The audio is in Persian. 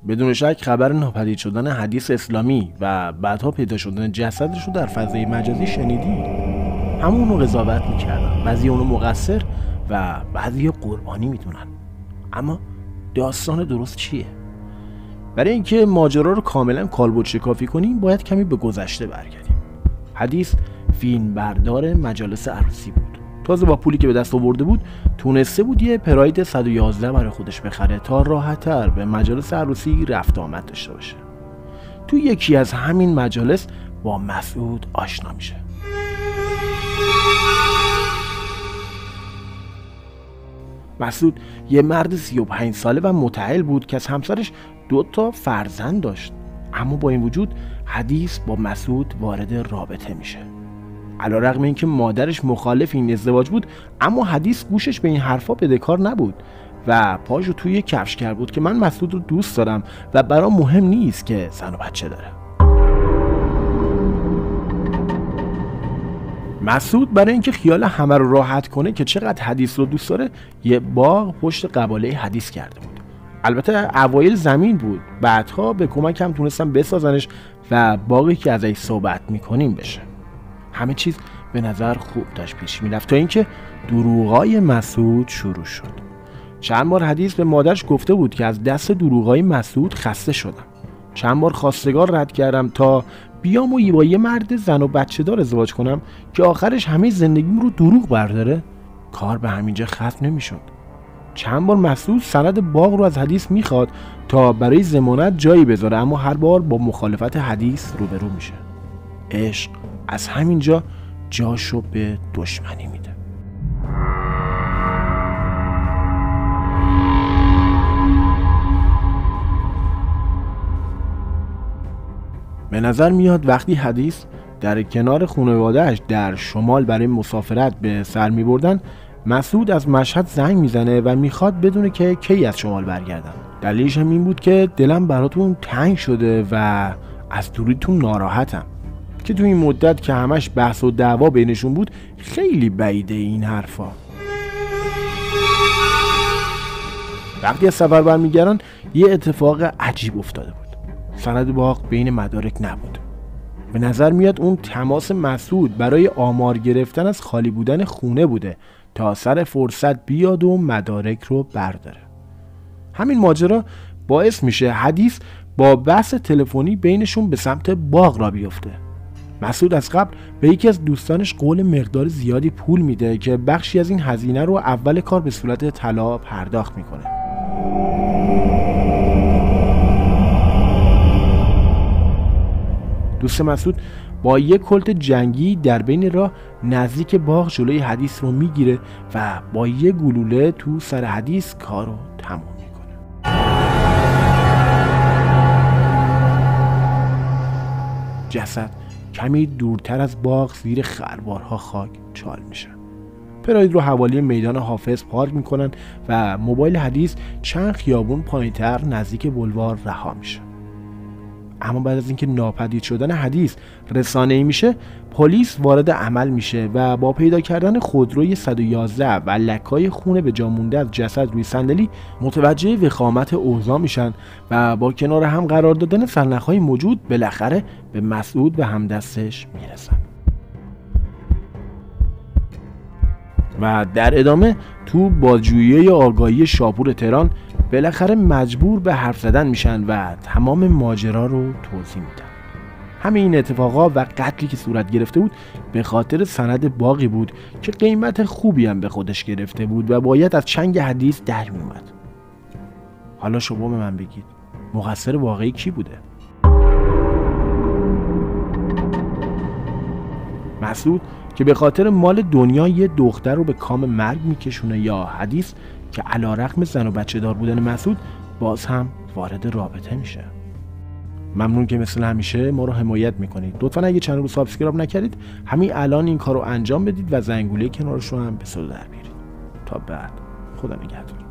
بدون شک خبر ناپدید شدن حدیث اسلامی و بعدها پیدا شدن جسدش رو در فضای مجازی شنیدی. همون رو قضاوت میکردن، بعضی اونو مقصر و بعضی قربانی میدونن. اما داستان درست چیه؟ برای اینکه ماجرا رو کاملا کالبد شکافی کنیم باید کمی به گذشته برگردیم. حدیث فیلم بردار مجالس عروسی بود. تازه با پولی که به دست آورده بود تونسته بود یه پراید 111 برای خودش بخره تا راحت‌تر به مجالس عروسی رفت آمد داشته باشه. تو یکی از همین مجالس با مسعود آشنا میشه. مسعود یه مرد 35 ساله و متعهل بود که از همسرش 2 فرزند داشت. اما با این وجود حدیث با مسعود وارد رابطه میشه. علیرغم اینکه مادرش مخالف این ازدواج بود، اما حدیث گوشش به این حرفا بدهکار نبود و پاشو توی کفشگر بود که من مسعود رو دوست دارم و برام مهم نیست که زن و بچه داره. مسعود برای اینکه خیال همه رو راحت کنه که چقدر حدیث رو دوست داره یه باغ پشت قباله حدیث کرده بود. البته اوایل زمین بود، بعدها به کمکم تونستم بسازنش و باقی که ازش صحبت میکنیم بشه. همه چیز به نظر خوب داشت پیش میرفت تا اینکه دروغای مسعود شروع شد. چند بار حدیث به مادرش گفته بود که از دست دروغای مسعود خسته شدم. چند بار خواستگار رد کردم تا بیام و با یه مرد زن و بچه دار ازدواج کنم که آخرش همه زندگیم رو دروغ برداره. کار به همینجا ختم نمیشد. چند بار مسعود سند باغ رو از حدیث میخواد تا برای ضمانت جایی بذاره، اما هر بار با مخالفت حدیث روبرو میشه. عشق از همینجا جاشو به دشمنی میده. به نظر میاد وقتی حدیث در کنار خانواده‌اش در شمال برای مسافرت به سر میبردن، مسعود از مشهد زنگ میزنه و میخواد بدونه که کی از شمال برگردن. دلیلش هم این بود که دلم براتون تنگ شده و از دوریتون ناراحتم. که تو این مدت که همش بحث و دعوا بینشون بود خیلی بعیده این حرفا. وقتی از سفر برمیگردن یه اتفاق عجیب افتاده بود. سند باغ بین مدارک نبود. به نظر میاد اون تماس مسعود برای آمار گرفتن از خالی بودن خونه بوده تا سر فرصت بیاد و مدارک رو برداره. همین ماجرا باعث میشه حدیث با بحث تلفنی بینشون به سمت باغ را بیفته. مسعود از قبل به یکی از دوستانش قول مقدار زیادی پول میده که بخشی از این هزینه رو اول کار به صورت طلا پرداخت میکنه. دوست مسعود با یک کلت جنگی در بین راه نزدیک باغ جلوی حدیث رو میگیره و با یک گلوله تو سر حدیث کارو تموم میکنه. جسد کمی دورتر از باغ زیر خربارها خاک چال میشه. پراید رو حوالی میدان حافظ پارک میکنن و موبایل حدیث چند خیابون پایینتر نزدیک بلوار رها میشه. اما بعد از اینکه ناپدید شدن حدیث رسانه‌ای میشه، پلیس وارد عمل میشه و با پیدا کردن خودروی 111 و لکای خون به جا مونده از جسد روی صندلی متوجه وخامت اوضاع میشن و با کنار هم قرار دادن سرنخ‌های موجود بالاخره به مسعود و همدستش میرسن. و در ادامه تو بازجویی آگاهی شاپور تهران بالاخره مجبور به حرف زدن میشن و تمام ماجرا رو توضیح میدن. همه این اتفاقا و قتلی که صورت گرفته بود به خاطر سند باغی بود که قیمت خوبی هم به خودش گرفته بود و باید از چنگ حدیث در میومد. حالا شما به من بگید مقصر واقعی کی بوده؟ مسعود که به خاطر مال دنیا یه دختر رو به کام مرگ میکشونه، یا حدیث که علیرغم زن و بچه دار بودن مسعود باز هم وارد رابطه میشه؟ ممنون که مثل همیشه ما رو حمایت میکنید. لطفا اگه چنل رو سابسکرایب نکردید همین الان این کار رو انجام بدید و زنگوله کنارش رو هم به صدا در بیارید. تا بعد، خدا نگهدار.